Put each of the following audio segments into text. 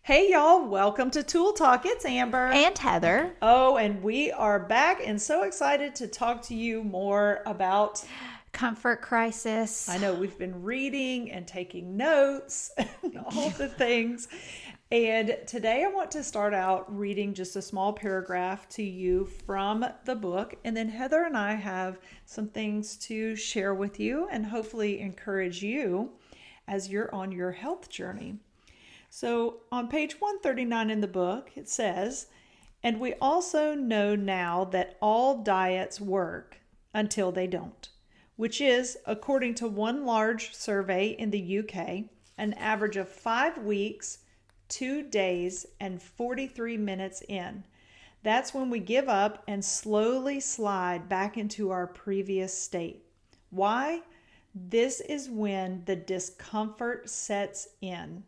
Hey y'all, welcome to Tool Talk. It's Amber. And Heather. Oh, and we are back and so excited to talk to you more about Comfort crisis. I know we've been reading and taking notes and all the things. And today I want to start out reading just a small paragraph to you from the book. And then Heather and I have some things to share with you and hopefully encourage you as you're on your health journey. So on page 139 in the book, it says, "And we also know now that all diets work until they don't, which is, according to one large survey in the UK, an average of 5 weeks, 2 days, and 43 minutes in. That's when we give up and slowly slide back into our previous state. Why? This is when the discomfort sets in.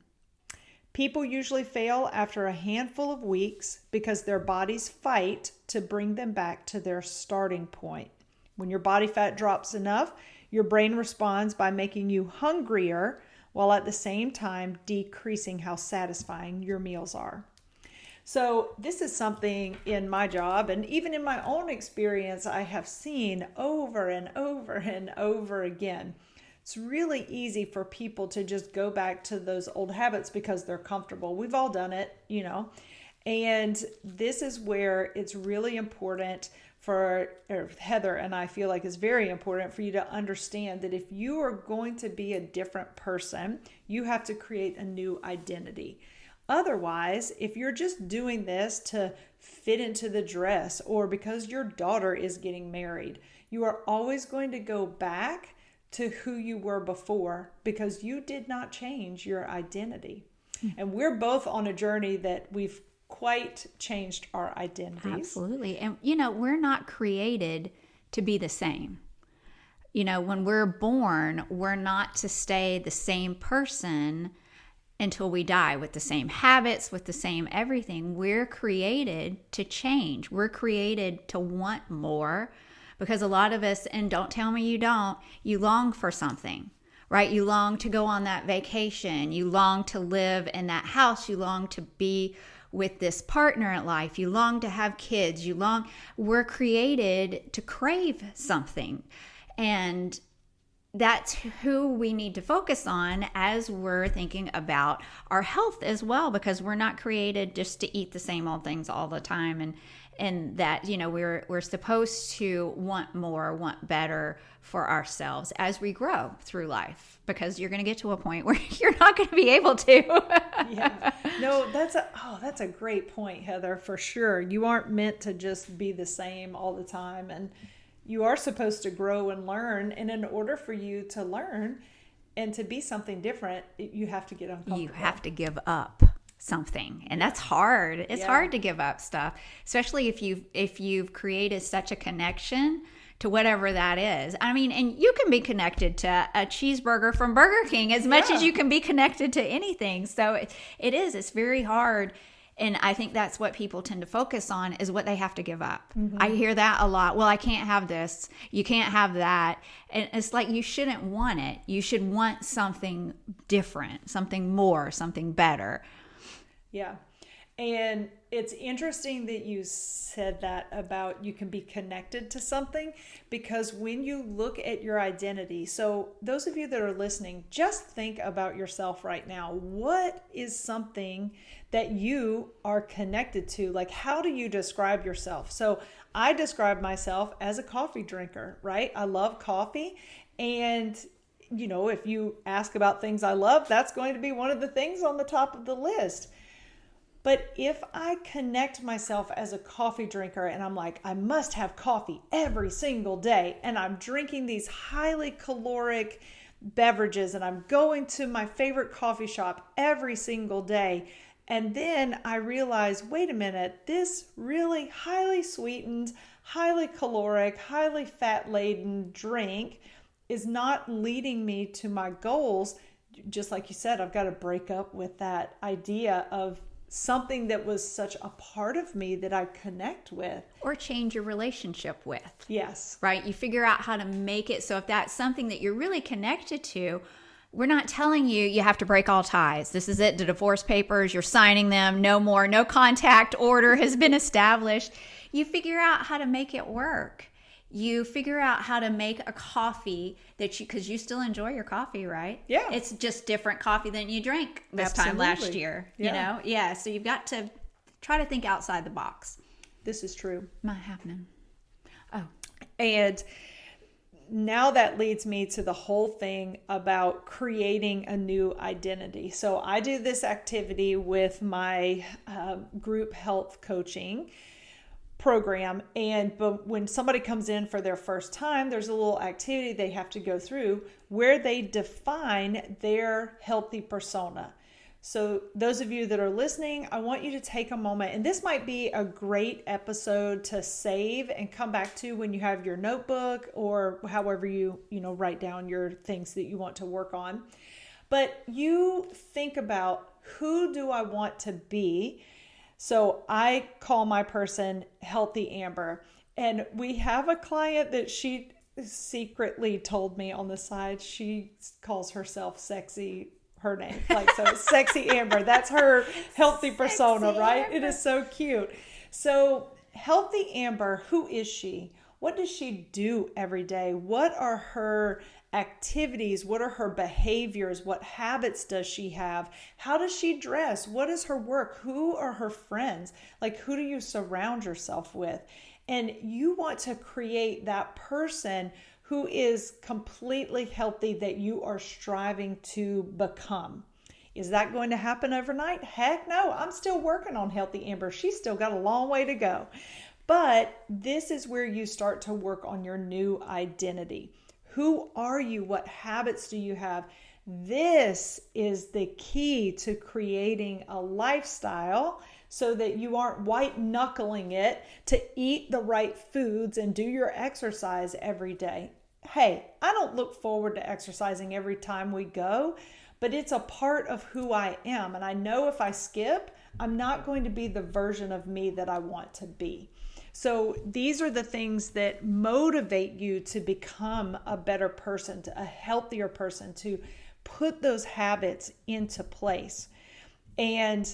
People usually fail after a handful of weeks because their bodies fight to bring them back to their starting point. When your body fat drops enough, your brain responds by making you hungrier while at the same time decreasing how satisfying your meals are." So this is something in my job and even in my own experience I have seen over and over and over again. It's really easy for people to just go back to those old habits because they're comfortable. We've all done it, and this is where it's really important for Heather and I feel like it's very important for you to understand that if you are going to be a different person, you have to create a new identity. Otherwise, if you're just doing this to fit into the dress or because your daughter is getting married, you are always going to go back to who you were before because you did not change your identity. And we're both on a journey that we've quite changed our identities. Absolutely. And, we're not created to be the same. When we're born, we're not to stay the same person until we die with the same habits, with the same everything. We're created to change. We're created to want more. Because a lot of us, and don't tell me you don't, you long for something, right? You long to go on that vacation. You long to live in that house. You long to be with this partner in life. You long to have kids. We're created to crave something. And that's who we need to focus on as we're thinking about our health as well, because we're not created just to eat the same old things all the time. And that, we're supposed to want more, want better for ourselves as we grow through life, because you're going to get to a point where you're not going to be able to. Yeah. No, that's a great point, Heather, for sure. You aren't meant to just be the same all the time. And you are supposed to grow and learn. And in order for you to learn and to be something different, you have to get uncomfortable. You have to give up something, and that's hard. It's hard to give up stuff, especially if you've created such a connection to whatever that is. I mean, and you can be connected to a cheeseburger from Burger King as much as you can be connected to anything. So it's very hard. And I think that's what people tend to focus on, is what they have to give up. Mm-hmm. I hear that a lot. Well, I can't have this. You can't have that. And it's like, you shouldn't want it. You should want something different, something more, something better. Yeah. And it's interesting that you said that about you can be connected to something, because when you look at your identity, so those of you that are listening, just think about yourself right now. What is something that you are connected to? Like, how do you describe yourself? So I describe myself as a coffee drinker, right? I love coffee. And if you ask about things I love, that's going to be one of the things on the top of the list. But if I connect myself as a coffee drinker and I'm like, I must have coffee every single day, and I'm drinking these highly caloric beverages and I'm going to my favorite coffee shop every single day, and then I realize, wait a minute, this really highly sweetened, highly caloric, highly fat-laden drink is not leading me to my goals. Just like you said, I've got to break up with that idea of something that was such a part of me that I connect with. Or change your relationship with. Yes. Right? You figure out how to make it so if that's something that you're really connected to, We're not telling you you have to break all ties. This is it. The divorce papers, you're signing them. No more. No contact order has been established. You figure out how to make it work. You figure out how to make a coffee that because you still enjoy your coffee, right? Yeah. It's just different coffee than you drank this time last year. Yeah. You know? Yeah. So you've got to try to think outside the box. This is true. Not happening. Oh. And now that leads me to the whole thing about creating a new identity. So I do this activity with my group health coaching program. But when somebody comes in for their first time, there's a little activity they have to go through where they define their healthy persona. So those of you that are listening, I want you to take a moment, and this might be a great episode to save and come back to when you have your notebook or however you write down your things that you want to work on. But you think about, who do I want to be? So I call my person Healthy Amber, and we have a client that she secretly told me on the side, she calls herself Sexy. Her name, so Sexy Amber, that's her healthy persona, Sexy right? Amber. It is so cute. So Healthy Amber, who is she? What does she do every day? What are her activities? What are her behaviors? What habits does she have? How does she dress? What is her work? Who are her friends? Who do you surround yourself with? And you want to create that person who is completely healthy that you are striving to become. Is that going to happen overnight? Heck no. I'm still working on Healthy Amber. She's still got a long way to go. But this is where you start to work on your new identity. Who are you? What habits do you have? This is the key to creating a lifestyle so that you aren't white knuckling it to eat the right foods and do your exercise every day. Hey, I don't look forward to exercising every time we go, but it's a part of who I am. And I know if I skip, I'm not going to be the version of me that I want to be. So these are the things that motivate you to become a better person, a healthier person, to put those habits into place. And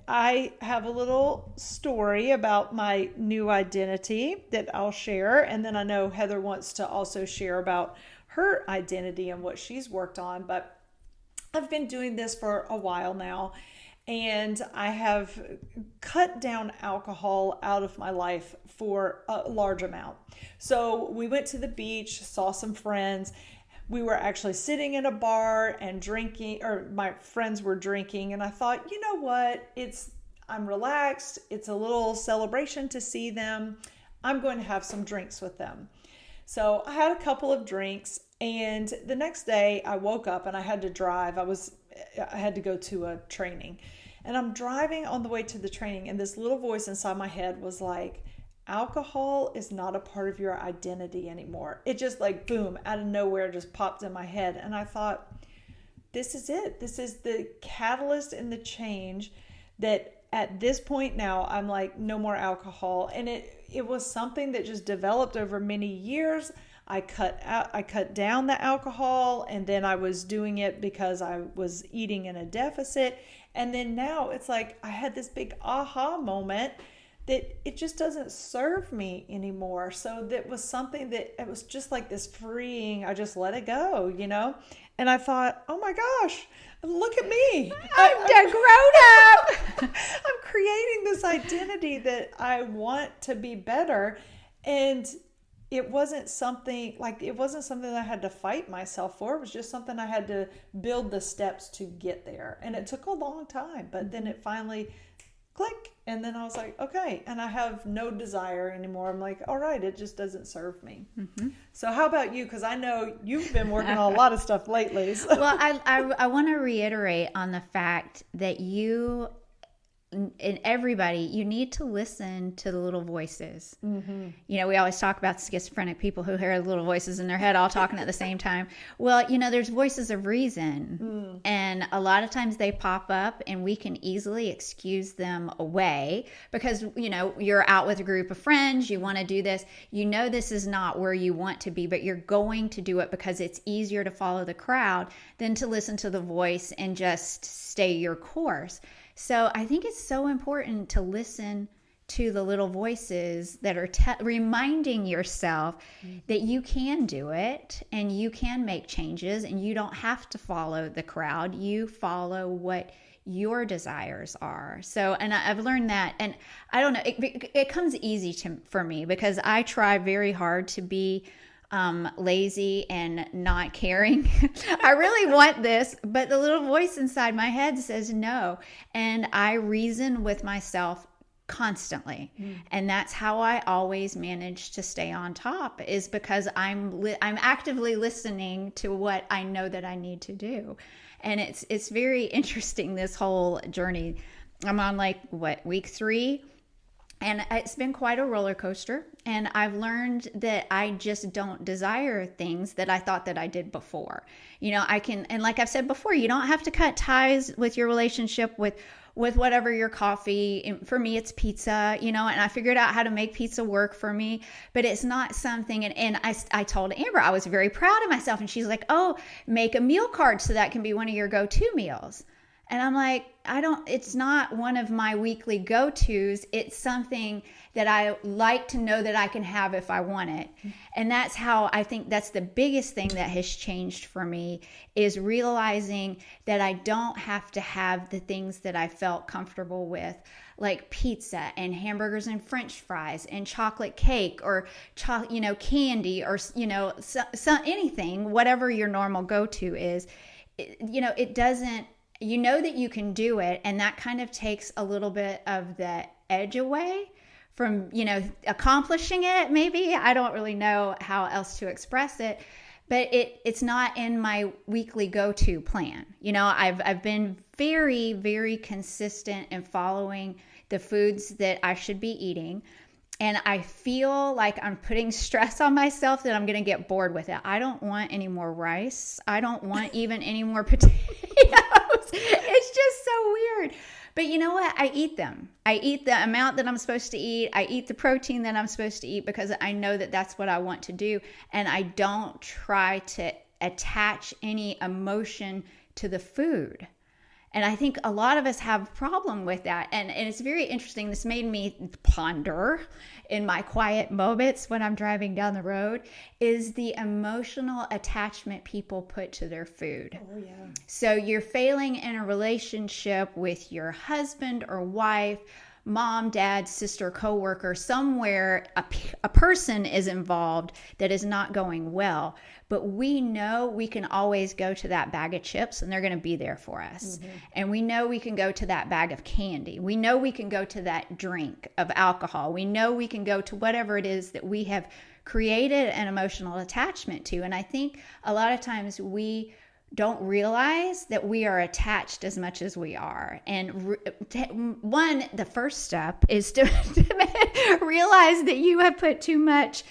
I have a little story about my new identity that I'll share. And then I know Heather wants to also share about her identity and what she's worked on. But I've been doing this for a while now, and I have cut down alcohol out of my life for a large amount. So we went to the beach, saw some friends. We were actually sitting in a bar and drinking, or my friends were drinking, and I thought, you know what? I'm relaxed. It's a little celebration to see them. I'm going to have some drinks with them. So I had a couple of drinks, and the next day I woke up and I had to drive. I had to go to a training, and I'm driving on the way to the training, and this little voice inside my head was like, alcohol is not a part of your identity anymore. It just boom, out of nowhere just popped in my head. And I thought, this is it. This is the catalyst and the change that at this point now I'm like, no more alcohol. And it was something that just developed over many years. I cut down the alcohol, and then I was doing it because I was eating in a deficit. And then now it's like I had this big aha moment that it just doesn't serve me anymore. So that was something that it was just like this freeing. I just let it go, And I thought, oh my gosh, look at me. I'm grown up. I'm creating this identity that I want to be better. And it wasn't something that I had to fight myself for. It was just something I had to build the steps to get there. And it took a long time, but then it finally click. And then I was like, okay. And I have no desire anymore. I'm like, all right, it just doesn't serve me. Mm-hmm. So how about you? Because I know you've been working on a lot of stuff lately. So. Well, I want to reiterate on the fact that you in everybody, you need to listen to the little voices. You know, we always talk about schizophrenic people who hear little voices in their head all talking at the same time. Well, you know, there's voices of reason. And a lot of times they pop up and we can easily excuse them away because, you know, you're out with a group of friends, you want to do this, you know, this is not where you want to be, but you're going to do it because it's easier to follow the crowd than to listen to the voice and just stay your course. So I think it's so important to listen to the little voices that are reminding yourself that you can do it and you can make changes and you don't have to follow the crowd. You follow what your desires are. So, and I've learned that, and I don't know, it comes easy for me because I try very hard to be lazy and not caring. I really want this, but the little voice inside my head says no. And I reason with myself constantly. And that's how I always manage to stay on top, is because I'm actively listening to what I know that I need to do. And it's very interesting, this whole journey. I'm on week 3. And it's been quite a roller coaster. And I've learned that I just don't desire things that I thought that I did before. You know, and like I've said before, you don't have to cut ties with your relationship with whatever your coffee. For me, it's pizza, you know, and I figured out how to make pizza work for me, but it's not something. And I told Amber, I was very proud of myself. And she's like, oh, make a meal card so that can be one of your go-to meals. And I'm like, it's not one of my weekly go-tos. It's something that I like to know that I can have if I want it. And that's how I think that's the biggest thing that has changed for me, is realizing that I don't have to have the things that I felt comfortable with, like pizza and hamburgers and French fries and chocolate cake or candy or, you know, anything, whatever your normal go-to is. It doesn't. You know that you can do it, and that kind of takes a little bit of the edge away from, you know, accomplishing it. Maybe I don't really know how else to express it, but it's not in my weekly go-to plan. You know, I've been very, very consistent in following the foods that I should be eating. And I feel like I'm putting stress on myself that I'm going to get bored with it. I don't want any more rice. I don't want even any more potatoes. It's just so weird. But you know what? I eat them. I eat the amount that I'm supposed to eat. I eat the protein that I'm supposed to eat because I know that that's what I want to do. And I don't try to attach any emotion to the food. And I think a lot of us have a problem with that. And it's very interesting. This made me ponder in my quiet moments when I'm driving down the road, is the emotional attachment people put to their food. Oh, yeah. So you're failing in a relationship with your husband or wife, mom, dad, sister, coworker, somewhere a person is involved that is not going well. But we know we can always go to that bag of chips and they're going to be there for us. And we know we can go to that bag of candy. We know we can go to that drink of alcohol. We know we can go to whatever it is that we have created an emotional attachment to. And I think a lot of times we don't realize that we are attached as much as we are. And the first step is to realize that you have put too much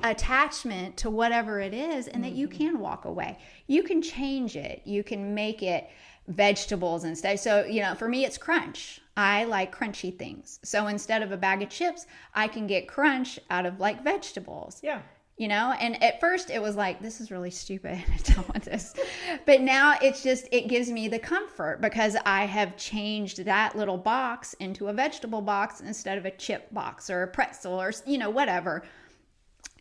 attachment to whatever it is, and that you can walk away. You can change it. You can make it vegetables instead. So, you know, for me, it's crunch. I like crunchy things. So instead of a bag of chips, I can get crunch out of like vegetables. Yeah. You know, and at first it was like, this is really stupid. I don't want this. But now it gives me the comfort because I have changed that little box into a vegetable box instead of a chip box or a pretzel or, you know, whatever.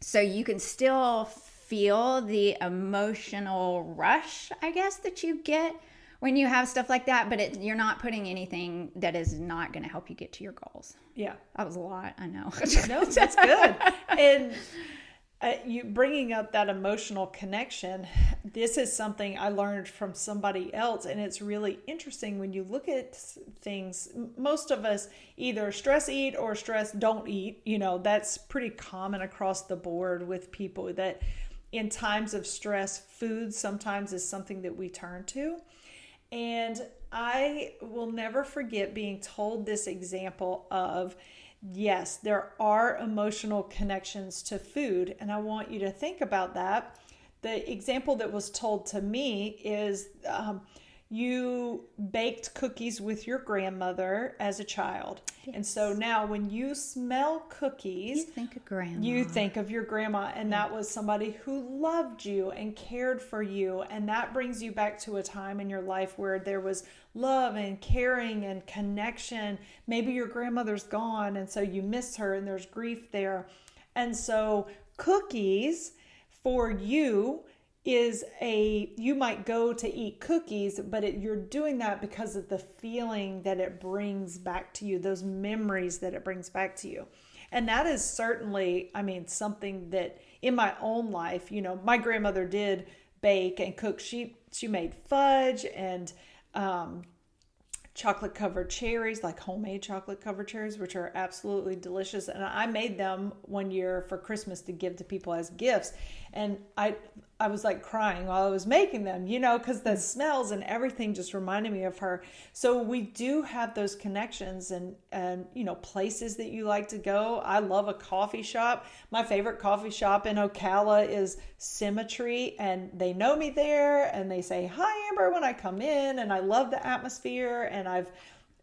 So you can still feel the emotional rush, I guess, that you get when you have stuff like that, but you're not putting anything that is not going to help you get to your goals. Yeah. That was a lot, I know. No, that's good. And you bringing up that emotional connection, this is something I learned from somebody else, and it's really interesting when you look at things. Most of us either stress eat or stress don't eat. You know, that's pretty common across the board with people, that in times of stress, food sometimes is something that we turn to. And I will never forget being told this example of, yes, there are emotional connections to food. And I want you to think about that. The example that was told to me is you baked cookies with your grandmother as a child. Yes. And so now when you smell cookies, you think of grandma. You think of your grandma, and that was somebody who loved you and cared for you. And that brings you back to a time in your life where there was love and caring and connection. Maybe your grandmother's gone, and so you miss her, and there's grief there. And so cookies for you is you might go to eat cookies, but you're doing that because of the feeling that it brings back to you, those memories that it brings back to you. And that is certainly, something that in my own life, my grandmother did bake and cook. She made fudge and chocolate covered cherries, like homemade chocolate covered cherries, which are absolutely delicious. And I made them one year for Christmas to give to people as gifts. And I was like crying while I was making them, because the smells and everything just reminded me of her. So we do have those connections and places that you like to go. I love a coffee shop. My favorite coffee shop in Ocala is Symmetry, and they know me there and they say, "Hi, Amber," when I come in, and I love the atmosphere, and I've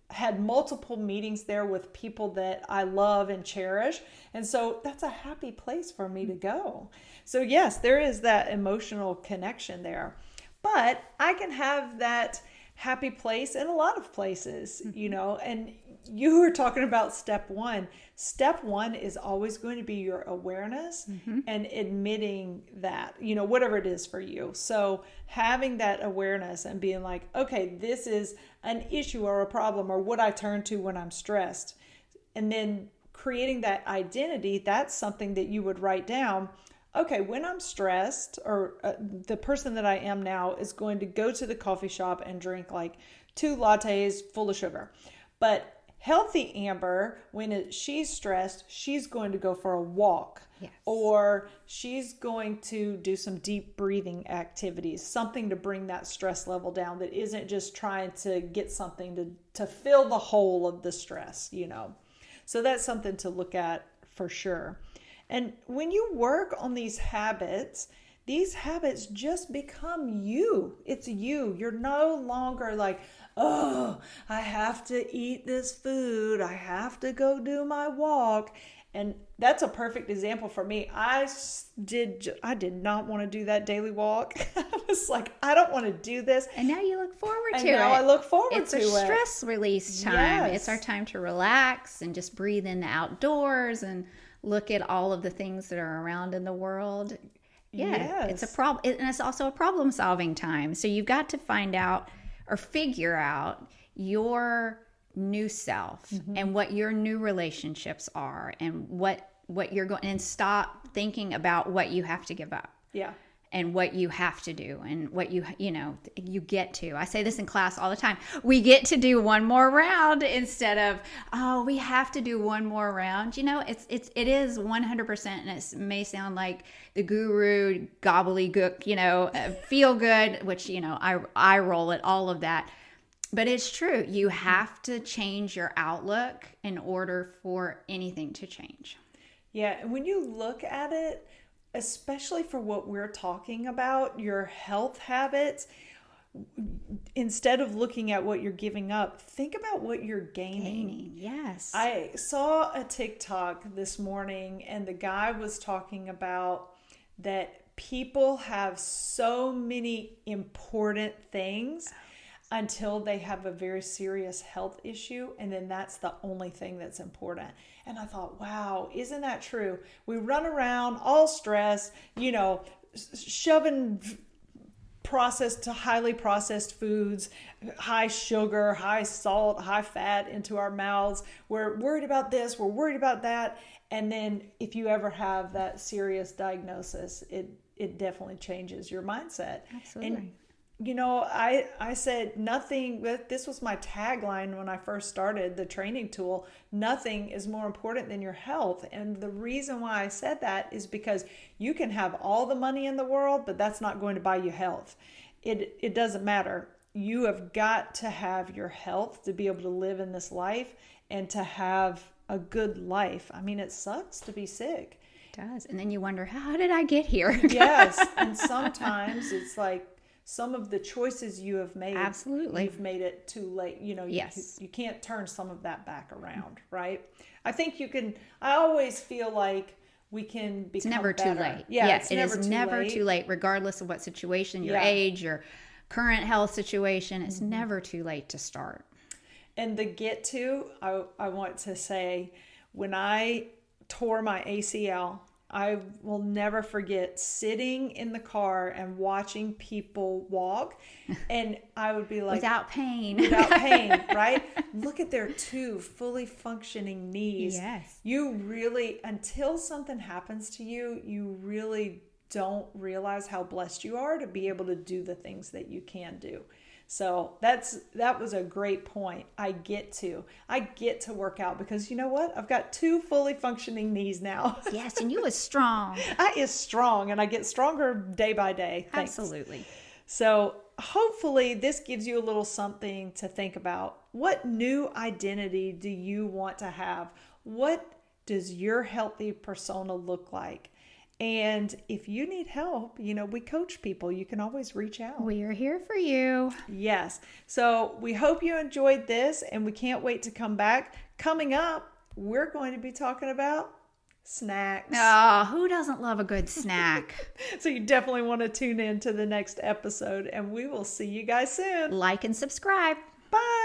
had multiple meetings there with people that I love and cherish. And so that's a happy place for me to go. So yes, there is that emotional connection there. But I can have that happy place in a lot of places, and you were talking about step one. Step one is always going to be your awareness and admitting that, whatever it is for you. So having that awareness and being like, okay, this is an issue or a problem or what I turn to when I'm stressed. And then creating that identity, that's something that you would write down. Okay, when I'm stressed, or the person that I am now is going to go to the coffee shop and drink like 2 lattes full of sugar. But healthy Amber, when she's stressed, she's going to go for a walk. Yes. Or she's going to do some deep breathing activities, something to bring that stress level down that isn't just trying to get something to fill the hole of the stress, So that's something to look at for sure. And when you work on these habits just become you. It's you. You're no longer like, oh, I have to eat this food. I have to go do my walk. And that's a perfect example for me. I did not want to do that daily walk. I was like, I don't want to do this. And now you look forward to it. And now I look forward to it. It's a stress release time. Yes. It's our time to relax and just breathe in the outdoors and look at all of the things that are around in the world. Yeah, yes. It's a problem. And it's also a problem solving time. So you've got to find out or figure out your new self and what your new relationships are and what you're going, and stop thinking about what you have to give up. Yeah. And what you have to do and what you get to. I say this in class all the time. We get to do one more round instead of, oh, we have to do one more round. It is 100%, and it may sound like the guru gobbledygook, feel good, which, I roll at all of that. But it's true. You have to change your outlook in order for anything to change. Yeah. And when you look at it, especially for what we're talking about, your health habits, instead of looking at what you're giving up, think about what you're gaining. Yes. I saw a TikTok this morning, and the guy was talking about that people have so many important things until they have a very serious health issue, and then that's the only thing that's important. And I thought, wow, isn't that true? We run around all stressed, shoving processed to highly processed foods, high sugar, high salt, high fat into our mouths. We're worried about this, we're worried about that. And then if you ever have that serious diagnosis, it definitely changes your mindset. Absolutely. And I said nothing, this was my tagline when I first started the training tool, nothing is more important than your health. And the reason why I said that is because you can have all the money in the world, but that's not going to buy you health. It doesn't matter. you have got to have your health to be able to live in this life and to have a good life. I mean, it sucks to be sick. It does. And then you wonder, how did I get here? Yes. And sometimes it's like some of the choices you have made. Absolutely. You've made it too late. Yes. You can't turn some of that back around, right? I think you can. I always feel like we can become It's never better. too late. Yeah, it is never too late, regardless of what situation, your age, your current health situation. It's never too late to start. And I want to say, when I tore my ACL, I will never forget sitting in the car and watching people walk. And I would be like, without pain, right? Look at their two fully functioning knees. Yes. You really, until something happens to you, you really don't realize how blessed you are to be able to do the things that you can do. So that was a great point. I get to work out because you know what? I've got two fully functioning knees now. Yes, and you is strong. I is strong, and I get stronger day by day. Thanks. Absolutely. So hopefully this gives you a little something to think about. What new identity do you want to have? What does your healthy persona look like? And if you need help, we coach people. You can always reach out. We are here for you. Yes. So we hope you enjoyed this, and we can't wait to come back. Coming up, we're going to be talking about snacks. Oh, who doesn't love a good snack? So you definitely want to tune in to the next episode, and we will see you guys soon. Like and subscribe. Bye.